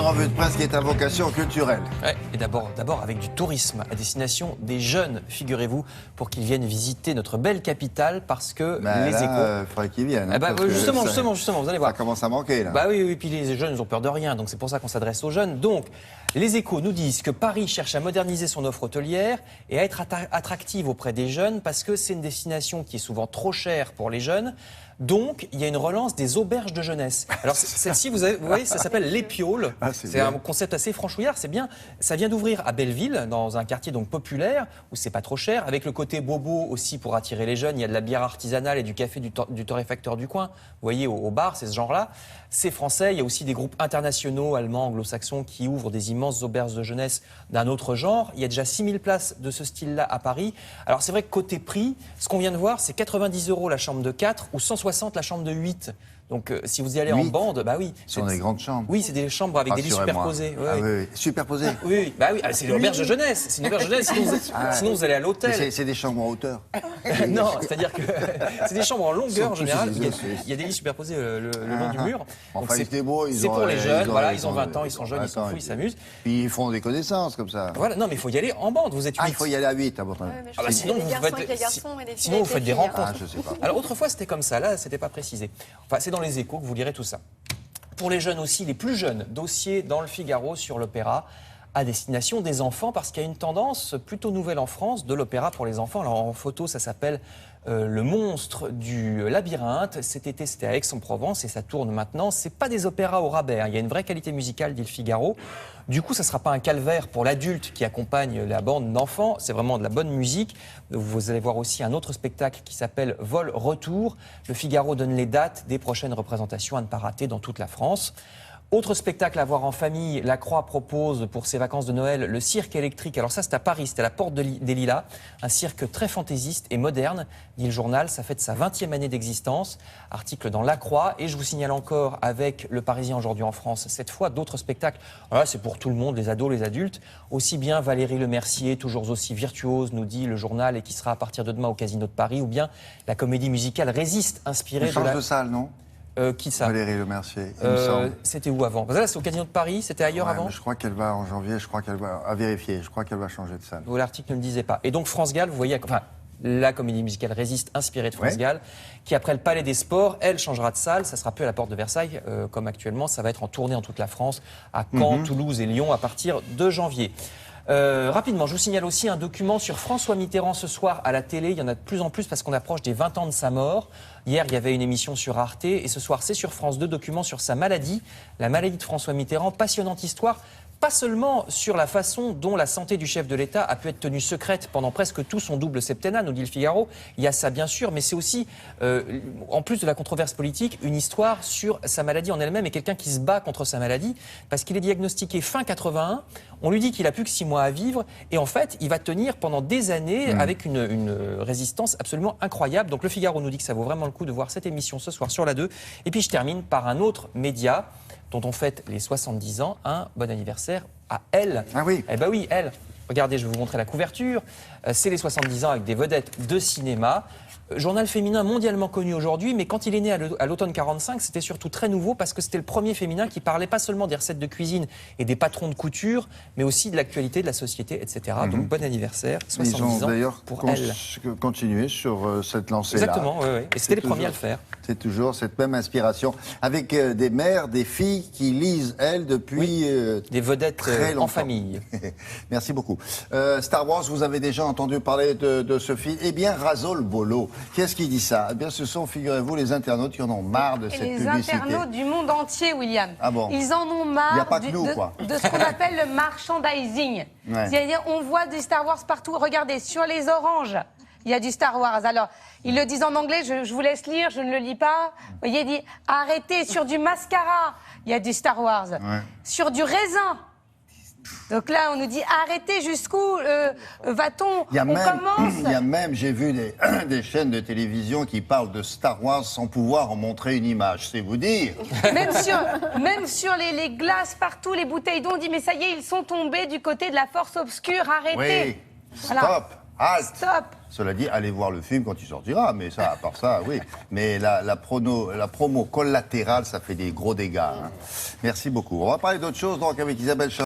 revue de presse qui est à vocation culturelle. Ouais, et d'abord avec du tourisme à destination des jeunes, figurez-vous, pour qu'ils viennent visiter notre belle capitale parce que les Échos... Il faudrait qu'ils viennent. Justement, vous allez voir. Ça commence à manquer là. Bah oui, puis les jeunes ils ont peur de rien, donc c'est pour ça qu'on s'adresse aux jeunes. Donc, les Échos nous disent que Paris cherche à moderniser son offre hôtelière et à être attractive auprès des jeunes parce que c'est une destination qui est souvent trop chère pour les jeunes. Donc, il y a une relance des auberges de jeunesse. Alors, celle-ci, vous voyez, ça s'appelle l'Épioles. Ah, c'est un concept assez franchouillard, c'est bien. Ça vient d'ouvrir à Belleville, dans un quartier donc populaire, où c'est pas trop cher, avec le côté bobo aussi pour attirer les jeunes. Il y a de la bière artisanale et du café du torréfacteur du coin. Vous voyez, au bar, c'est ce genre-là. C'est français, il y a aussi des groupes internationaux, allemands, anglo-saxons, qui ouvrent des immenses auberges de jeunesse d'un autre genre. Il y a déjà 6000 places de ce style-là à Paris. Alors, c'est vrai que côté prix, ce qu'on vient de voir, c'est 90 € la chambre de 4 ou 160 la chambre de 8. Donc, si vous y allez 8. en bande, bah oui. Ce sont des grandes chambres. Oui, c'est des chambres avec des lits superposés. Ah, oui. Superposés. Oui. Bah oui, c'est une auberge de jeunesse. C'est une auberge de jeunesse. Sinon, vous allez à l'hôtel. C'est des chambres en hauteur. Non, c'est-à-dire que c'est des chambres en longueur en général. Il Il y a des lits superposés le long du mur. Enfin, c'est beau. C'est pour les jeunes. Voilà, ils ont 20 ans, ils sont jeunes, ils sont fous, ils s'amusent. Puis ils font des connaissances comme ça. Voilà, non, mais il faut y aller en bande. Vous êtes 8. Ah, il faut y aller à 8 à votre avis. Sinon, vous faites des rencontres. Je sais pas. Alors autrefois, c'était comme ça. Là, c'était pas précisé. Enfin, c'est dans les Échos que vous lirez tout ça. Pour les jeunes aussi, les plus jeunes, dossier dans le Figaro sur l'opéra à destination des enfants, parce qu'il y a une tendance plutôt nouvelle en France de l'opéra pour les enfants. Alors en photo, ça s'appelle Le monstre du labyrinthe. Cet été, c'était à Aix-en-Provence et ça tourne maintenant. C'est pas des opéras au rabais, hein. Il y a une vraie qualité musicale, dit le Figaro. Du coup, ça ne sera pas un calvaire pour l'adulte qui accompagne la bande d'enfants. C'est vraiment de la bonne musique. Vous allez voir aussi un autre spectacle qui s'appelle Vol Retour. Le Figaro donne les dates des prochaines représentations à ne pas rater dans toute la France. Autre spectacle à voir en famille, La Croix propose pour ses vacances de Noël le cirque électrique. Alors ça, c'est à Paris, c'était à la Porte des Lilas, un cirque très fantaisiste et moderne, dit le journal. Ça fête sa 20e année d'existence. Article dans La Croix. Et je vous signale encore, avec Le Parisien aujourd'hui en France, cette fois d'autres spectacles. Voilà, c'est pour tout le monde, les ados, les adultes. Aussi bien Valérie Lemercier, toujours aussi virtuose, nous dit le journal, et qui sera à partir de demain au Casino de Paris, ou bien la comédie musicale Résiste, inspirée de la salle, non? Qui ça? Valérie Lemercier, il me semble. C'était où avant? Là, c'est au Casino de Paris, c'était ailleurs avant? Je crois qu'elle va en janvier, je crois qu'elle va à vérifier, je crois qu'elle va changer de salle. L'article ne le disait pas. Et donc France Gall, vous voyez, enfin, la comédie musicale Résiste, inspirée de France Gall, qui après le Palais des Sports, elle changera de salle, ça sera plus à la Porte de Versailles, comme actuellement, ça va être en tournée en toute la France, à Caen, Toulouse et Lyon à partir de janvier. Rapidement, je vous signale aussi un document sur François Mitterrand ce soir à la télé. Il y en a de plus en plus parce qu'on approche des 20 ans de sa mort. Hier, il y avait une émission sur Arte et ce soir, c'est sur France 2, document sur sa maladie, la maladie de François Mitterrand. Passionnante histoire, pas seulement sur la façon dont la santé du chef de l'État a pu être tenue secrète pendant presque tout son double septennat, nous dit le Figaro. Il y a ça bien sûr, mais c'est aussi, en plus de la controverse politique, une histoire sur sa maladie en elle-même et quelqu'un qui se bat contre sa maladie parce qu'il est diagnostiqué fin 81. On lui dit qu'il a plus que 6 mois à vivre et en fait, il va tenir pendant des années avec une résistance absolument incroyable. Donc le Figaro nous dit que ça vaut vraiment le coup de voir cette émission ce soir sur la 2. Et puis je termine par un autre média dont on fête les 70 ans, un bon anniversaire à Elle. Ah oui. Eh ben oui, Elle. Regardez, je vais vous montrer la couverture. C'est les 70 ans avec des vedettes de cinéma. Journal féminin mondialement connu aujourd'hui, mais quand il est né à l'automne 45, c'était surtout très nouveau parce que c'était le premier féminin qui parlait pas seulement des recettes de cuisine et des patrons de couture, mais aussi de l'actualité de la société, etc. Donc bon anniversaire, 70 Ils ont ans d'ailleurs pour Elle. continué sur cette lancée-là. Exactement, oui. Et c'était les premiers à le faire. C'est toujours cette même inspiration, avec des mères, des filles qui lisent Elle depuis des vedettes très longtemps. en famille. Merci beaucoup. Star Wars, vous avez déjà entendu parler de ce film. Eh bien, Razol Bolo. Qu'est-ce qui dit ça? Eh bien, ce sont, figurez-vous, les internautes qui en ont marre de cette publicité. Les internautes du monde entier, William. Ah bon? Ils en ont marre de ce qu'on appelle le merchandising. Ouais. C'est-à-dire, on voit du Star Wars partout. Regardez, sur les oranges, il y a du Star Wars. Alors, ils le disent en anglais, je vous laisse lire, je ne le lis pas. Vous voyez, il dit, arrêtez, sur du mascara, il y a du Star Wars. Ouais. Sur du raisin. Donc là, on nous dit arrêtez, jusqu'où va-t-on? Il y a commence. même, j'ai vu des chaînes de télévision qui parlent de Star Wars sans pouvoir en montrer une image, c'est vous dire. Même sur les glaces partout, les bouteilles d'eau, on dit mais ça y est, ils sont tombés du côté de la force obscure, arrêtez. Oui, stop. Halte. Stop. Cela dit, allez voir le film quand il sortira, mais ça, à part ça, oui. Mais la promo collatérale, ça fait des gros dégâts. Hein. Merci beaucoup. On va parler d'autre chose donc avec Isabelle Chaput.